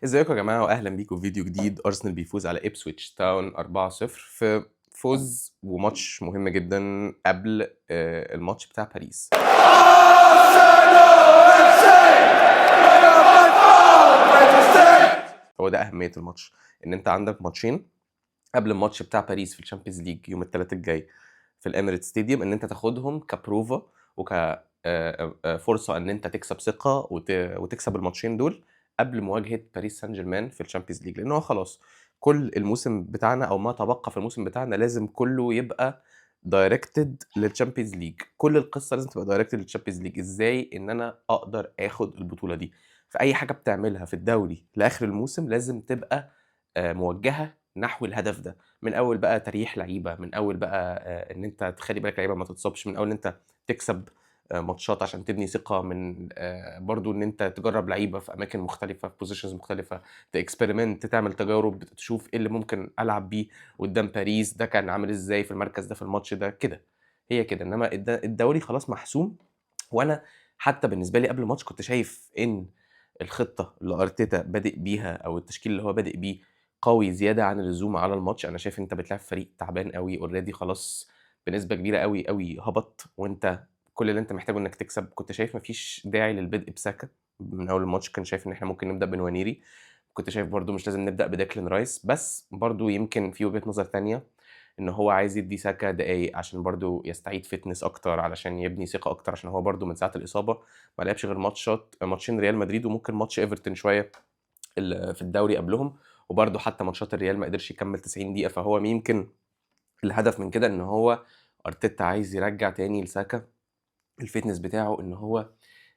ازيكم يا جماعة واهلا بيكم في فيديو جديد. ارسنال بيفوز على إبسويتش تاون 4-0 في فوز وماتش مهم جدا قبل الماتش بتاع باريس. هو ده أهمية الماتش، إن أنت عندك ماتشين قبل الماتش بتاع باريس في الشامبيونز ليج يوم الثلاث الجاي في الاميريتس ستاديوم، ان انت تاخدهم كبروفا وك فرصه ان انت تكسب ثقه وتكسب الماتشين دول قبل مواجهه باريس سان جيرمان في الشامبيونز ليج، لان هو خلاص كل الموسم بتاعنا او ما تبقى في الموسم بتاعنا لازم كله يبقى دايركتد للشامبيونز ليج. كل القصه لازم تبقى دايركتد للشامبيونز ليج. ازاي ان انا اقدر اخد البطوله دي؟ في اي حاجه بتعملها في الدوري لاخر الموسم لازم تبقى موجهه نحو الهدف ده. من اول بقى تريح لعيبه، من اول بقى ان انت تخلي بالك لعيبه ما تتصابش، من اول ان انت تكسب ماتشات عشان تبني ثقه، من برضو ان انت تجرب لعيبه في اماكن مختلفه في بوزيشنز مختلفه، تاكسبيرمنت، تعمل تجارب، تشوف ايه اللي ممكن العب بيه قدام باريس، ده كان عامل ازاي في المركز ده في الماتش ده كده. هي كده، انما الدوري خلاص محسوم. وانا حتى بالنسبه لي قبل الماتش كنت شايف ان الخطه اللي ارتيتا بادئ بيها او التشكيل اللي هو بادئ بيه قوي زياده عن اللزوم على الماتش. انا شايف انت بتلعب فريق تعبان قوي اوريدي، خلاص بنسبه كبيره قوي قوي هبط، وانت كل اللي انت محتاجه انك تكسب. كنت شايف مفيش داعي للبدء بساكا من اول الماتش، كان شايف ان احنا ممكن نبدا بنوانيري. كنت شايف برضو مش لازم نبدا بديكلان رايس، بس برضو يمكن في وجهه نظر تانية ان هو عايز يدي ساكا دقايق عشان برضو يستعيد فتنس اكتر، علشان يبني ثقه اكتر، عشان هو برضو من ساعه الاصابه ما لعبش غير ماتشين ريال مدريد وممكن ماتش ايفرتون شويه في الدوري قبلهم، وبرده حتى ماتشات الريال ما قدرش يكمل 90 دقيقة. فهو يمكن الهدف من كده ان هو ارتيتا عايز يرجع تاني لساكا الفتنس بتاعه، ان هو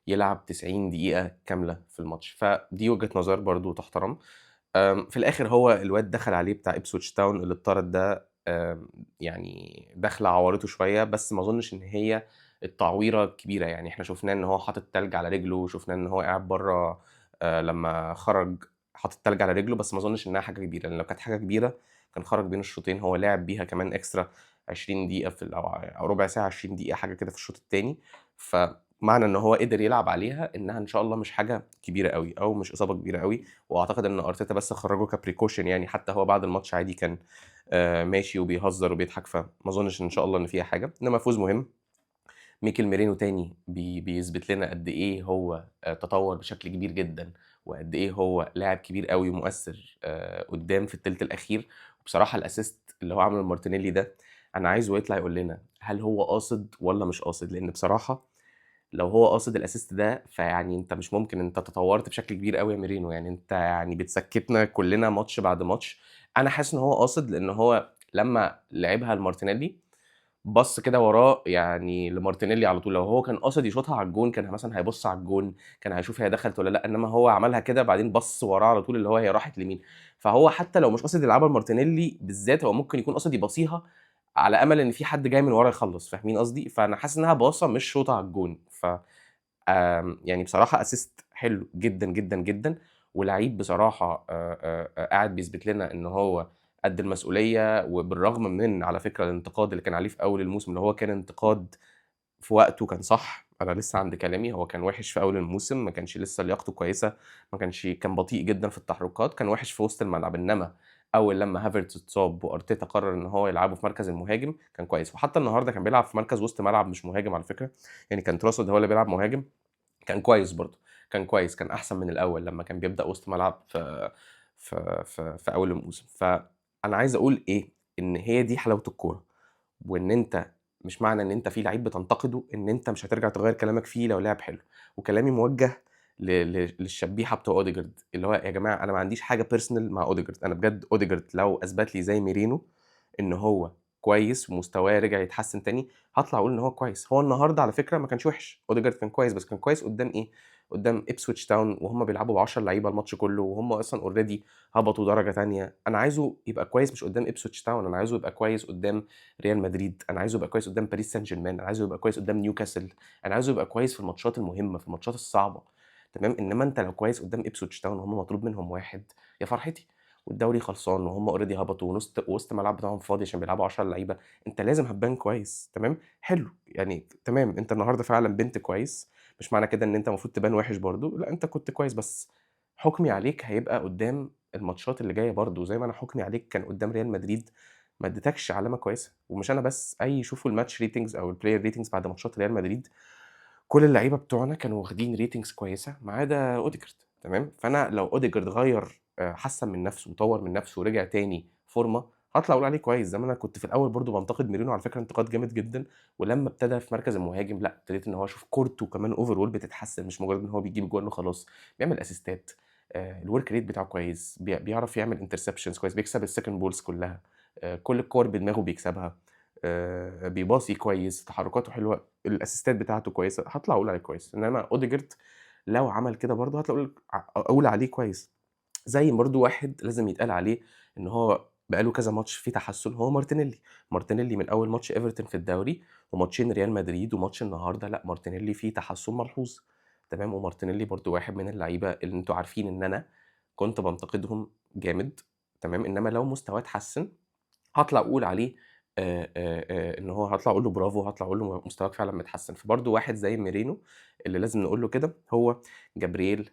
يلعب 90 دقيقة كاملة في الماتش. فدي وجهة نظر برضو تحترم. في الاخر هو الواد دخل عليه بتاع إبسويتش تاون اللي اتطرد ده، يعني دخله عورته شوية، بس ما اظنش ان هي التعويرة الكبيرة. يعني احنا شفناه ان هو حاطط تلج على رجله، وشفناه ان هو قاعد بره لما خرج حاطط تلج على رجله، بس ما اظنش انها حاجة كبيرة، لان لو كانت حاجة كبيرة كان خرج بين الشوطين. هو لعب بيها كمان اكسترا 20 دقيقة أو ربع ساعة، 20 دقيقة حاجة كده في الشوط التاني. فمعنى ان هو قدر يلعب عليها انها ان شاء الله مش حاجة كبيرة قوي او مش اصابة كبيرة قوي. واعتقد ان ارتيتا بس خرجه كبريكوشن، يعني حتى هو بعد الماتش عادي كان ماشي وبيهزر وبيضحك، فما اظنش ان شاء الله ان فيها حاجة. انما فوز مهم. ميكيل ميرينو تاني بيثبت لنا قد ايه هو تطور بشكل كبير جدا، وقد ايه هو لاعب كبير قوي ومؤثر قدام في الثلث الاخير. وبصراحه الاسيست اللي هو عمله لمارتينيلي ده، انا عايزه يطلع يقول لنا هل هو قاصد ولا مش قاصد، لان بصراحه لو هو قاصد الاسيست ده فيعني انت مش ممكن، انت تطورت بشكل كبير قوي يا ميرينو، يعني انت يعني بتسكتنا كلنا ماتش بعد ماتش. انا حاسس ان هو قاصد، لان هو لما لعبها لمارتينيلي بص كده وراه يعني لمارتينيلي على طول. لو هو كان قاصد يشوطها على الجون كان مثلا هيبص على الجون، كان هيشوف هي دخلت ولا لا، انما هو عملها كده بعدين بص وراه على طول اللي هو هي راحت لمين. فهو حتى لو مش قاصد يلعبها لمارتينيلي بالذات، هو ممكن يكون قاصد يبصيها على امل ان في حد جاي من ورا يخلص. فاهمين قصدي؟ فانا حاسس انها باصه مش شوطه على الجون. يعني بصراحة أسيست حلو جدًا، جدًا، جدًا. ولعيب بصراحة قاعد بيثبت لنا إن هو قد المسؤولية، وبالرغم من على فكرة الانتقاد اللي كان عليه في أول الموسم، اللي هو كان انتقاد في وقته كان صح. أنا لسه عند كلامي، هو كان وِحِش في أول الموسم، ما كانش لسه لياقته كويسة، كان بطيء جدًا في التحركات، كان وِحِش في وسط الملعب. إنما أول لمّا هافرتز اتصاب وأرتيتا قرر إن هو يلعبه في مركز المهاجم، كان كويس. وحتى النهارده كان بيلعب في مركز وسط ملعب مش مهاجم على فكرة، يعني كان تروسارد هو اللي بيلعب مهاجم. كان كويس برضه، كان كويس، كان أحسن من الأول لمّا كان بيبدأ وسط ملعب في أول الموسم. فأنا عايز أقول إيه، إن هي دي حلاوة الكورة، وإن أنت مش معنى إن أنت في لعيب بتنتقده إن أنت مش هترجع تغيّر كلامك فيه لو لعب حلو. وكلامي موجه للشبيحة بتوع أوديجارد، اللي هو يا جماعة أنا ما عنديش حاجة personal مع أوديجارد. أنا بجد أوديجارد لو أثبت لي زي ميرينو إن هو كويس ومستواه رجع يتحسن تاني، هاطلع أقول إن هو كويس. هو النهارده على فكرة ما كانش وحش، أوديجارد كان كويس، بس كان كويس قدّام إيه، قدّام إبسويتش تاون وهُم بيلعبوا ب10 لعيبة الماتش كلّه، وهُم أصلًا already هبطوا درجة تانية. أنا عايزه يبقى كويس مش قدّام إبسويتش تاون، أنا عايزه يبقى كويس قدّام ريال مدريد، أنا عايزه يبقى كويس قدّام باريس سان جيرمان، أنا عايزه يبقى كويس قدّام نيوكاسل، أنا عايزه يبقى كويس في الماتشات المهمة، في الماتشات الصعبة، تمام. إنما أنت لو كويس قدّام إبسويتش تاون وهُم مطرود منهم واحد، يا فرحتي، والدوري خلصان وهُم already هبطوا وسط الملعب بتاعهم فاضي عشان بيلعبوا 10 لعيبة، أنت لازم هتبان كويس، تمام. حلو، يعني تمام، أنت النهارده فعلًا بنت كويس، مش معنى كده إن أنت المفروض تبان وِحِش برضه، لأ أنت كنت كويس، بس حُكمي عليك هيبقى قدّام الماتشات اللي جاية برضه، زي ما أنا حُكمي عليك كان قدّام ريال مدريد ما اديتكش علامة كويسة، ومش أنا بس، شوفوا الmatch ratings أو الplayer ratings بعد ماتشات ريال مدريد، كل اللعيبة بتوعنا كانوا واخدين ratings كويسة ما عدا أوديجارد، تمام، فأنا لو أوديجارد غيّر حسّن من نَفْسه وطوّر من نَفْسه ورجع تاني فورمة، هاطلع أقول عليه كويس، زي ما أنا كنت في الأول برضه بانتقد ميرينو على فكرة انتقاد جامد جدًا، ولمّا ابتدى في مركز المهاجم لأ، ابتديت إن هو أشوف كورته كمان overall بتتحسّن، مش مجرد إن هو بيجيب جوان وخلاص، بيعمل أسيستات، الwork rate بتاعه كويس، بيعرف يعمل interceptions كويس، بيكسب الsecond balls كلّها، كل الكور بدماغه بيكسبها، بيباصي كويس، تحركاته حلوة، الأسيستات بتاعته كويسة، هاطلع أقول عليه كويس، إنما أوديجارد لو عمل كده برضه هاطلع أقول عليه كويس. زي برضه واحد لازم يتقال عليه إن هو بقى له كذا ماتش فيه تحسُّن، هو مارتينيلي. مارتينيلي من أول ماتش إيفرتون في الدوري وماتشين ريال مدريد وماتش النهارده، لأ مارتينيلي فيه تحسُّن ملحوظ، تمام، ومارتينيلي برضه واحد من اللعيبة اللي أنتم عارفين إن أنا كنت بانتقدهم جامد، تمام، إنما لو مستواه اتحسِّن هاطلع أقول عليه إن هو هاطلع أقول له برافو، هاطلع أقول له مستواك فعلًا متحسّن. فبرضه واحد زي ميرينو اللي لازم نقول له كده هو جابرييل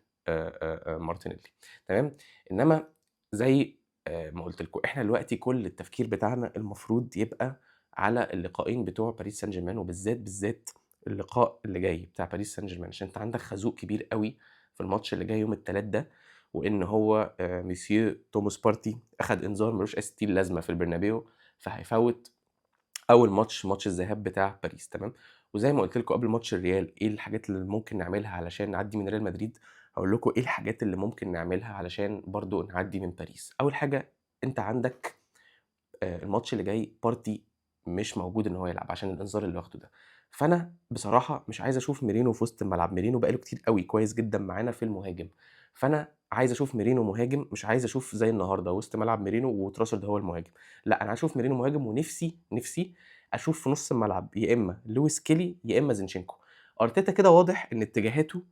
مارتينيلي، تمام، إنما زي ما قُلت لكم، إحنا دلوقتي كل التفكير بتاعنا المفروض يبقى على اللقاءين بتوع باريس سان جيرمان وبالذات اللقاء اللي جاي بتاع باريس سان جيرمان، عشان أنت عندك خازوق كبير أوي في الماتش اللي جاي يوم التلات ده، وإن هو Monsieur توماس بارتي أخد إنذار ما لوش أي ستين لازمة في البرنابيو، فهيفوّت أول ماتش الذهاب بتاع باريس، تمام، وزي ما قُلت لكم قبل ماتش الريال إيه الحاجات اللي ممكن نعملها علشان نعدّي من ريال مدريد، هاقول لكم إيه الحاجات اللي ممكن نعملها علشان برضه نعدّي من باريس. أول حاجة أنت عندك الماتش اللي جاي بارتي مش موجود إن هو يلعب عشان الإنذار اللي واخده ده، فأنا بصراحة مش عايز أشوف ميرينو في وسط الملعب، ميرينو بقى له كتير أوي كويس جدًا معانا في المهاجم، فأنا عايز أشوف ميرينو مهاجم، مش عايز أشوف زي النهارده وسط ملعب ميرينو وتروسرد هو المهاجم، لأ أنا عايز أشوف ميرينو مهاجم نفسي أشوف في نُص الملعب يا إما لويس كيلي يا إما زينشينكو، أرتيتا كده واضح إن اتجاهاته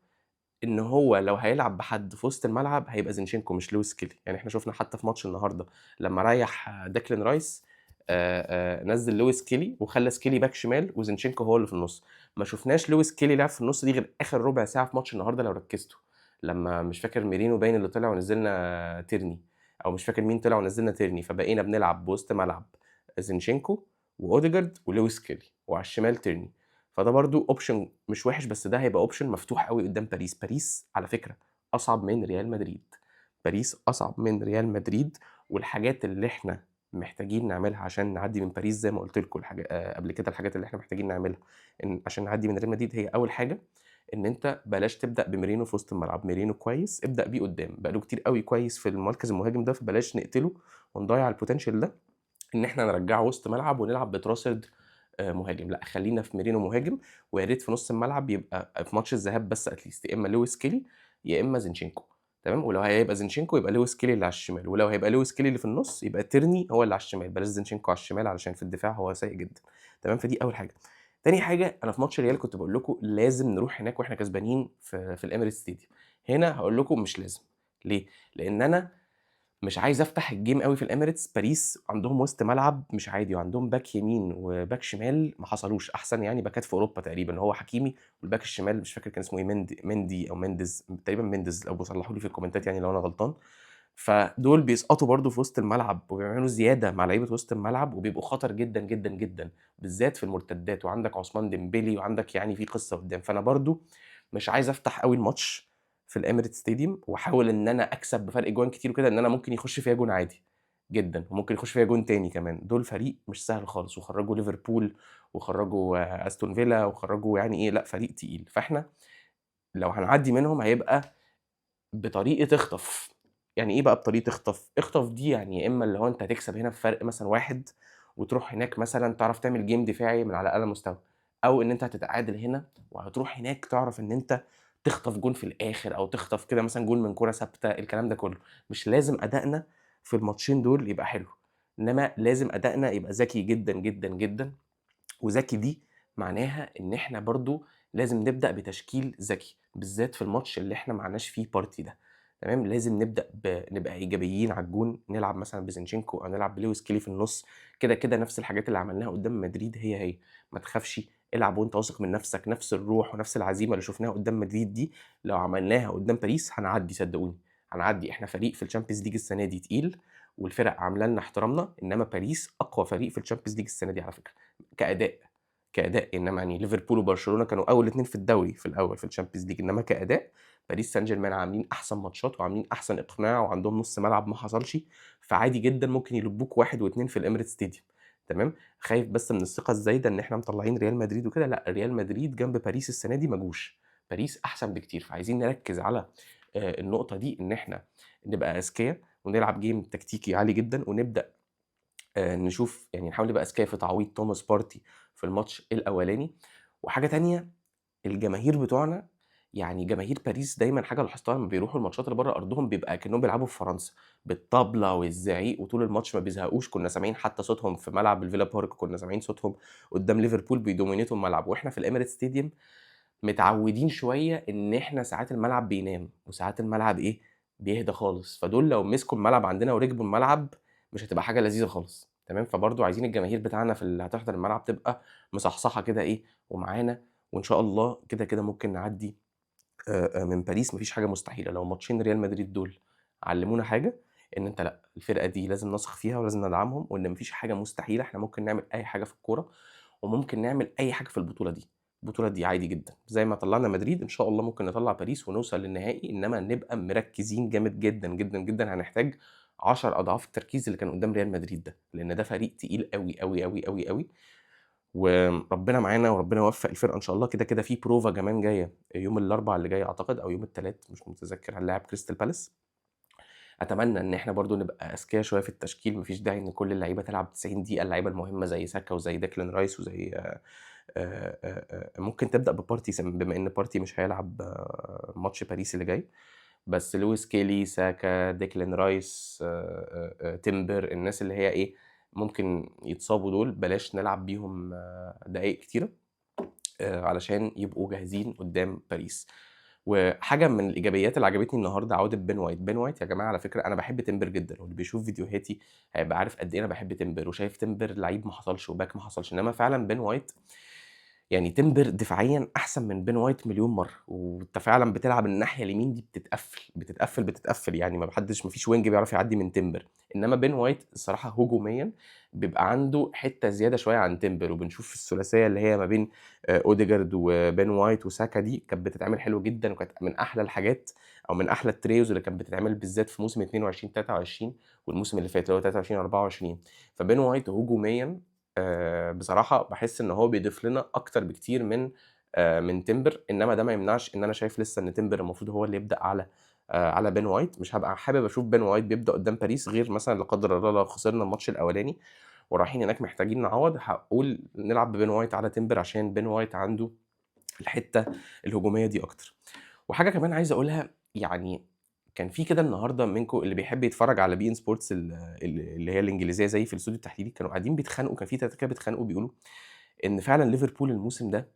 إن هو لو هيلعب بحد في وسط الملعب هيبقى زينشينكو مش لويس كيلي، يعني إحنا شُفنا حتى في ماتش النهارده لمّا ريّح ديكلان رايس نزّل لويس كيلي وخلّى سكيلي باك شمال وزينشينكو هو اللي في النُص، ما شُفناش لويس كيلي لعب في النُص دي غير آخر ربع ساعة في ماتش النهارده لو ركّزتوا، لمّا مش فاكر ميرينو باين اللي طلع ونزّلنا تيرني، أو مش فاكر مين طلع ونزّلنا تيرني، فبقينا بنلعب بوسط ملعب زينشينكو وأوديجارد ولويس كيلي وعلى الشمال تيرني. فده برضه option مش وِحِش، بس ده هيبقى option مفتوح أوي قدّام باريس. باريس على فكرة أصعب من ريال مدريد، باريس أصعب من ريال مدريد، والحاجات اللي إحنا محتاجين نعملها عشان نعدّي من باريس زي ما قُلت لكم قبل كده الحاجات اللي إحنا محتاجين نعملها عشان نعدّي من ريال مدريد هي أول حاجة إن أنت بلاش تبدأ بميرينو في وسط الملعب، ميرينو كويس ابدأ بيه قدّام، بقى له كتير أوي كويس في المركز المهاجم ده، فبلاش نقتله ونضيّع الpotential ده إن إحنا نرجّعه وسط ملعب ونلعب بتراصد مهاجم، لأ خلّينا في ميرينو مهاجم، ويا ريت في نُص الملعب يبقى في ماتش الذهاب بس at least يا إمّا لويس كيلي، يا إمّا زينشينكو، تمام، ولو هيبقى زينشينكو يبقى لويس كيلي اللي على الشمال، ولو هيبقى لويس كيلي اللي في النُص يبقى تيرني هو اللي على الشمال، بلاش زينشينكو على الشمال علشان في الدفاع هو سيء جدًا، تمام، فدي أول حاجة. تاني حاجة أنا في ماتش الريال كنت باقول لكم لازم نروح هناك وإحنا كسبانين في الEmirates Stadium، هنا هاقول لكم مش لازم، ليه؟ لإن أنا مش عايز أفتح الgame أوي في الEmirates، باريس عندهم وسط ملعب مش عادي، وعندهم باك يمين وباك شمال ما حصلوش، أحسن يعني باكات في أوروبا تقريبًا، هو حكيمي والباك الشمال مش فاكر كان اسمه إيه مندي أو مندز، تقريبًا مندز أو صلحوا لي في الكومنتات يعني لو أنا غلطان، فدول بيسقطوا برضه في وسط الملعب، وبيعملوا زيادة مع لعيبة وسط الملعب، وبيبقوا خطر جدًا، جدًا، جدًا، بالذات في المرتدات، وعندك عثمان ديمبélé وعندك يعني في قصة قدّام، فأنا برضه مش عايز أفتح أوي الماتش في الEmirates Stadium وأحاول إن أنا أكسب بفرق جوان كتير وكده، إن أنا ممكن يخش فيّا جون عادي جدًا، وممكن يخش فيّا جون تاني كمان، دول فريق مش سهل خالص، وخرّجوا ليفربول وخرّجوا أستون فيلا وخرّجوا يعني إيه، لأ فريق تقيل، فإحنا لو هنعدّي منهم هيبقى بطريقة اخطف، يعني إيه بقى بطريقة اخطف؟ اخطف دي يعني يا إما اللي هو أنت هتكسب هنا بفرق مثلًا 1 وتروح هناك مثلًا تعرف تعمل game دفاعي من على أعلى مستوى، أو إن أنت هتتعادل هنا وهتروح هناك تعرف إن أنت تخطف جون في الآخر أو تخطف كده مثلًا جون من كورة ثابتة، الكلام ده كله، مش لازم أدائنا في الماتشين دول يبقى حلو، إنما لازم أدائنا يبقى ذكي جدًا، جدًا، جدًا، وذكي دي معناها إن إحنا برضه لازم نبدأ بتشكيل ذكي، بالذات في الماتش اللي إحنا معناش فيه بارتي ده، تمام، لازم نبقى إيجابيين على الجون، نلعب مثلًا بزينشينكو أو نلعب بلويس كيلي في النُص، كده نفس الحاجات اللي عملناها قدّام مدريد هي، ما تخافش، العب وأنت واثق من نفسك، نفس الروح ونفس العزيمة اللي شُفناها قدّام مدريد دي، لو عملناها قدّام باريس هنعدّي صدقوني، هنعدي. احنا فريق في الشامبيونز ليج السنه دي تقيل، والفرق عامله لنا احترامنا، انما باريس اقوى فريق في الشامبيونز ليج السنه دي على فكره كاداء. انما يعني ليفربول وبرشلونه كانوا اول اتنين في الدوري في الاول في الشامبيونز ليج، انما كاداء باريس سان جيرمان عاملين احسن ماتشات وعاملين احسن اقناع وعندهم نص ملعب ما حصلش، فعادي جدا ممكن يلبوك 1 و2 في الاميريتس ستاديوم. تمام. خايف بس من الثقه الزايده ان احنا مطلعين ريال مدريد وكده، لا، ريال مدريد جنب باريس السنه دي مجوش، باريس احسن بكتير. فعايزين نركز على النقطه دي، ان احنا نبقى اذكياء ونلعب جيم تكتيكي عالي جدا، ونبدا نشوف يعني نحاول نبقى اذكياء في تعويض توماس بارتي في الماتش الاولاني. وحاجه تانية، الجماهير بتوعنا، يعني جماهير باريس دايما حاجه لاحظتها لما بيروحوا الماتشات اللي بره ارضهم بيبقى كانهم بيلعبوا في فرنسا، بالطبله والزعيق وطول الماتش ما بيزهقوش. كنا سامعين حتى صوتهم في ملعب الفيلا بارك، كنا سامعين صوتهم قدام ليفربول بيدومينيتوا الملعب. واحنا في الاميريتس ستاديوم متعودين شويه ان احنا ساعات الملعب بينام وساعات الملعب بيهدى خالص، فدول لو مسكوا الملعب عندنا وركبوا الملعب مش هتبقى حاجه لذيذه خالص. تمام. فبرضو عايزين الجماهير بتاعنا في اللي هتحضر الملعب تبقى مصحصحه كده ومعانا، وان شاء الله كده كده ممكن نعدي من باريس. مفيش حاجه مستحيله. لو ماتشين ريال مدريد دول علمونا حاجه، ان انت لا، الفرقه دي لازم نثق فيها ولازم ندعمهم، وان مفيش حاجه مستحيله. احنا ممكن نعمل اي حاجه في الكوره، وممكن نعمل اي حاجه في البطوله دي. البطوله دي عادي جدا، زي ما طلعنا مدريد ان شاء الله ممكن نطلع باريس ونوصل للنهائي، انما نبقى مركزين جامد جدا جدا جدا. هنحتاج 10 اضعاف التركيز اللي كان قدام ريال مدريد ده، لان ده فريق تقيل قوي قوي قوي قوي قوي. وربنا معانا وربنا يوفق الفرقه ان شاء الله. كده كده في بروفا كمان جايه يوم الاربعاء اللي جاي اعتقد، او يوم الثلاث مش متذكر، هنلاعب كريستال بالاس. اتمنى ان احنا برضو نبقى اذكياء شويه في التشكيل. مفيش داعي ان كل اللعيبه تلعب 90 دقيقه. اللعيبه المهمه زي ساكا وزي ديكلان رايس وزي ممكن تبدا ببارتي بما ان بارتي مش هيلعب ماتش باريس اللي جاي. بس لويس كيلي، ساكا، ديكلان رايس، تيمبر، الناس اللي هي ممكن يتصابوا دول بلاش نلعب بيهم دقايق كتيره علشان يبقوا جاهزين قدام باريس. وحاجه من الايجابيات اللي عجبتني النهارده عوده بين وايت. بين وايت يا جماعه على فكره انا بحب تيمبر جدا، واللي بيشوف فيديوهاتي هيبقى عارف قد ايه انا بحب تيمبر، وشايف تيمبر لعيب ما حصلش وباك ما حصلش. انما فعلا بين وايت، يعني تيمبر دفاعيا احسن من بين وايت مليون مره. وانت فعلا بتلعب الناحيه اليمين دي بتتقفل يعني ما فيش وينج بيعرف يعدي من تيمبر. انما بين وايت الصراحه هجوميا بيبقى عنده حته زياده شويه عن تيمبر. وبنشوف الثلاثيه اللي هي ما بين اوديجارد وبين وايت وساكا دي كانت بتتعمل حلو جدا، وكانت من احلى الحاجات او من احلى التريوز اللي كانت بتتعمل بالذات في موسم 22 23 والموسم اللي فات اللي هو 23 24. فبين وايت هجوميا بصراحه بحس ان هو بيضيف لنا اكتر بكتير من تيمبر. انما ده ما يمنعش ان انا شايف لسه ان تيمبر المفروض هو اللي يبدا على بين وايت. مش هبقى حابب اشوف بين وايت بيبدا قدام باريس، غير مثلا لا قدر الله لو خسرنا الماتش الاولاني ورايحين هناك محتاجين نعوض، هقول نلعب ببين وايت على تيمبر عشان بين وايت عنده الحته الهجوميه دي اكتر. وحاجه كمان عايز اقولها، يعني كان في كده النهارده منكم اللي بيحب يتفرج على بي ان سبورتس اللي هي الانجليزيه زي في الاستوديو التحليلي، كانوا قاعدين بيتخانقوا. كان في ثلاثه كده بيتخانقوا بيقولوا ان فعلا ليفربول الموسم ده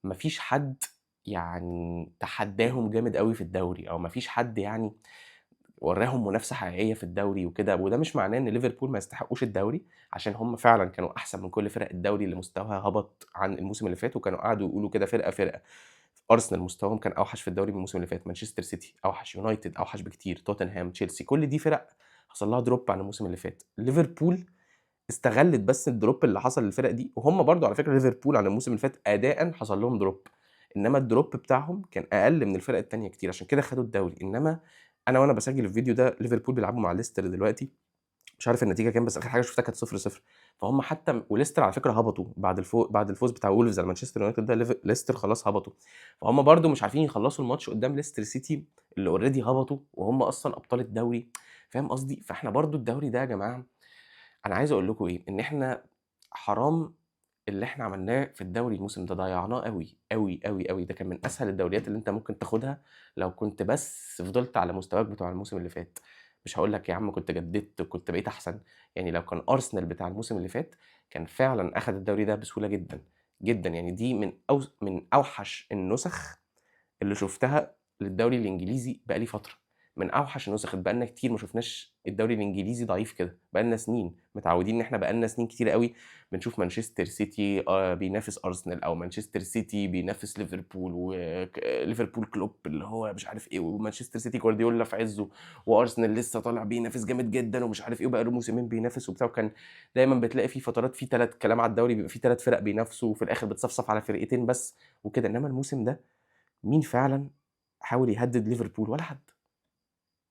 مفيش حد يعني تحداهم جامد قوي في الدوري، او مفيش حد يعني وراهم منافسه حقيقيه في الدوري وكده. وده مش معناه ان ليفربول ما يستحقوش الدوري، عشان هم فعلا كانوا احسن من كل فرق الدوري اللي مستواها هبط عن الموسم اللي فات. وكانوا قعدوا يقولوا كده فرقه فرقه. ارسنال مستواهم كان اوحش في الدوري من الموسم اللي فات، مانشستر سيتي اوحش، يونايتد اوحش بكتير، توتنهام، تشيلسي، كل دي فرق حصل لها دروب عن الموسم اللي فات. ليفربول استغلت بس الدروب اللي حصل للفرق دي، وهم برضو على فكره ليفربول عن الموسم اللي فات اداء حصل لهم دروب، انما الدروب بتاعهم كان اقل من الفرق التانية كتير، عشان كده خدوا الدوري. انما انا وانا بسجل الفيديو ده ليفربول بيلعبوا مع ليستر دلوقتي، مش عارف النتيجه كام، بس اخر حاجه شفتها كانت 0-0. فهم حتى وليستر على فكره هبطوا بعد الفوز بتاع وولفز على مانشستر يونايتد ده، ليستر خلاص هبطوا. فهم برضو مش عارفين يخلصوا الماتش قدام ليستر سيتي اللي اوريدي هبطوا وهم اصلا ابطال الدوري. فاهم قصدي؟ فاحنا برضو الدوري ده يا جماعه، انا عايز اقول لكم ان احنا حرام اللي احنا عملناه في الدوري الموسم ده، ضيعناه قوي قوي قوي قوي. ده كان من اسهل الدوريات اللي انت ممكن تاخدها لو كنت بس فضلت على مستواك بتاع الموسم اللي فات. مش هقول لك يا عم كنت جددت وكنت بقيت احسن، يعني لو كان ارسنال بتاع الموسم اللي فات كان فعلا اخد الدوري ده بسهوله جدا جدا. يعني دي من اوحش النسخ اللي شفتها للدوري الانجليزي بقالي فتره. من أوحش النسخ، بقى لنا كتير ما شُفناش الدوري الإنجليزي ضعيف كده، بقى لنا سنين متعودين إن إحنا بقى لنا سنين كتيرة أوي بنشوف مانشستر سيتي بينافس أرسنال، أو مانشستر سيتي بينافس ليفربول، ليفربول كلوب اللي هو مش عارف إيه، ومانشستر سيتي جوارديولا في عزّه، وأرسنال لسه طالع بينافس جامد جدًا ومش عارف إيه، وبقى له موسمين بينافس وبتاع، وكان دايمًا بتلاقي في فترات في 3 كلام على الدوري بيبقى في 3 فرق بينافسوا، وفي الآخر بتصفصف على فرقتين بس وكده، إنما الموسم ده مين فعلًا حاول يهدد ليفربول؟ ولا حد.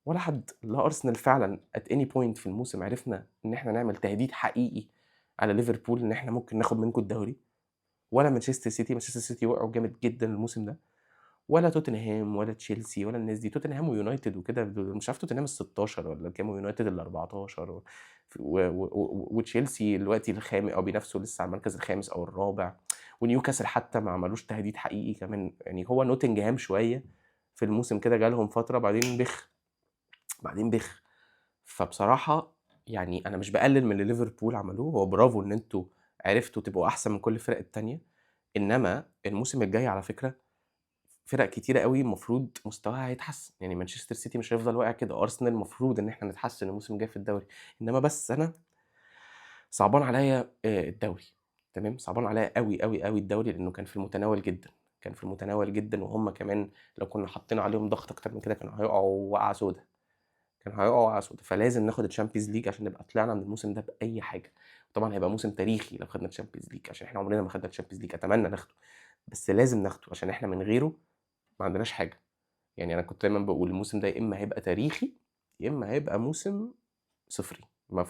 ولا حد، لا أرسنال فعلًا at any point في الموسم عرفنا إن إحنا نعمل تهديد حقيقي على ليفربول إن إحنا ممكن ناخد منكم الدوري، ولا مانشستر سيتي وقعوا جامد جدًا الموسم ده، ولا توتنهام ولا تشيلسي ولا الناس دي، توتنهام ويونايتد وكده دول مش عارف توتنهام ال16 والّا كام ويونايتد ال14 وتشيلسي دلوقتي أو بينافسوا لسه على المركز الخامس أو الرابع، ونيوكاسل حتى ما عملوش تهديد حقيقي كمان، يعني هو نوتنجهام شوية في الموسم كده جالهم فترة بعدين بعدين بِخ. فبصراحة يعني أنا مش باقلل من اللي ليفربول عملوه، هو برافو إن أنتم عرفتوا تبقوا أحسن من كل الفرق التانية، إنما الموسم الجاي على فكرة فرق كتيرة أوي المفروض مستواها هيتحسن، يعني مانشستر سيتي مش هيفضل واقع كده، أرسنال المفروض إن إحنا نتحسن الموسم الجاي في الدوري، إنما بس أنا صعبان عليّا الدوري، تمام، صعبان عليّا أوي، أوي، أوي الدوري لإنه كان في المتناول جدًا، كان في المتناول جدًا، وهُم كمان لو كنا حطينا عليهم ضغط أكتر من كده كانوا هيقعوا وقعة سودا. كانوا هيقعوا وقعة سودا، فلازم ناخد الChampions League عشان نبقى طلعنا من الموسم ده بأي حاجة، وطبعًا هيبقى موسم تاريخي لو خدنا الChampions League عشان إحنا عمرنا ما خدنا الChampions League، أتمنى ناخده، بس لازم ناخده عشان إحنا من غيره ما عندناش حاجة، يعني أنا كنت دايمًا باقول الموسم ده يا إما هيبقى تاريخي، يا إما هيبقى موسم صفري،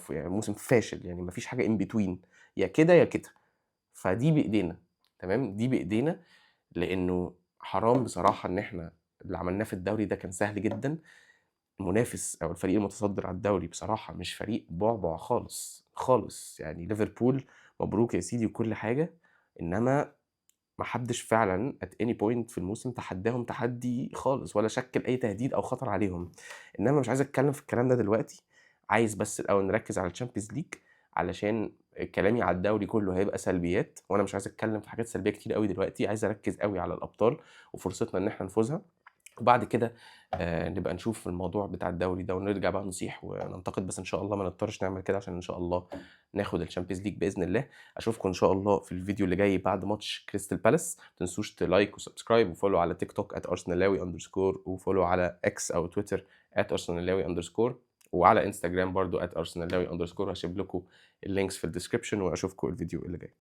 يعني موسم فاشل، يعني ما فيش حاجة in between، يا كده يا كده، فدي بإيدينا، تمام، دي بإيدينا لإنه حرام بصراحة إن إحنا اللي عملناه في الدوري ده كان سهل جدًا، المنافس أو الفريق المتصدر على الدوري بصراحة مش فريق بُعبُع خالص، خالص، يعني ليفربول مبروك يا سيدي وكل حاجة، إنما ما حدش فعلًا at any point في الموسم تحداهم تحدي خالص، ولا شكّل أي تهديد أو خطر عليهم، إنما مش عايز أتكلم في الكلام ده دلوقتي، عايز بس الأول نركّز على الChampions League علشان كلامي على الدوري كلّه هيبقى سلبيات، وأنا مش عايز أتكلم في حاجات سلبية كتير أوي دلوقتي، عايز أركّز أوي على الأبطال وفرصتنا إن إحنا نفوزها. وبعد كده نبقى نشوف الموضوع بتاع الدوري ده ونرجع بقى نصيح وننتقد، بس إن شاء الله ما نضطرش نعمل كده عشان إن شاء الله ناخد الChampions League بإذن الله. أشوفكم إن شاء الله في الفيديو اللي جاي بعد ماتش كريستال بالاس، ما تنسوش تلايك وسبسكرايب وfollow على تيك توك @arsenalawi_ وfollow على X أو تويتر @arsenalawi_ وعلى إنستجرام برضه @arsenalawi_ هاسيب لكم الlinks في الdescription وأشوفكم الفيديو اللي جاي.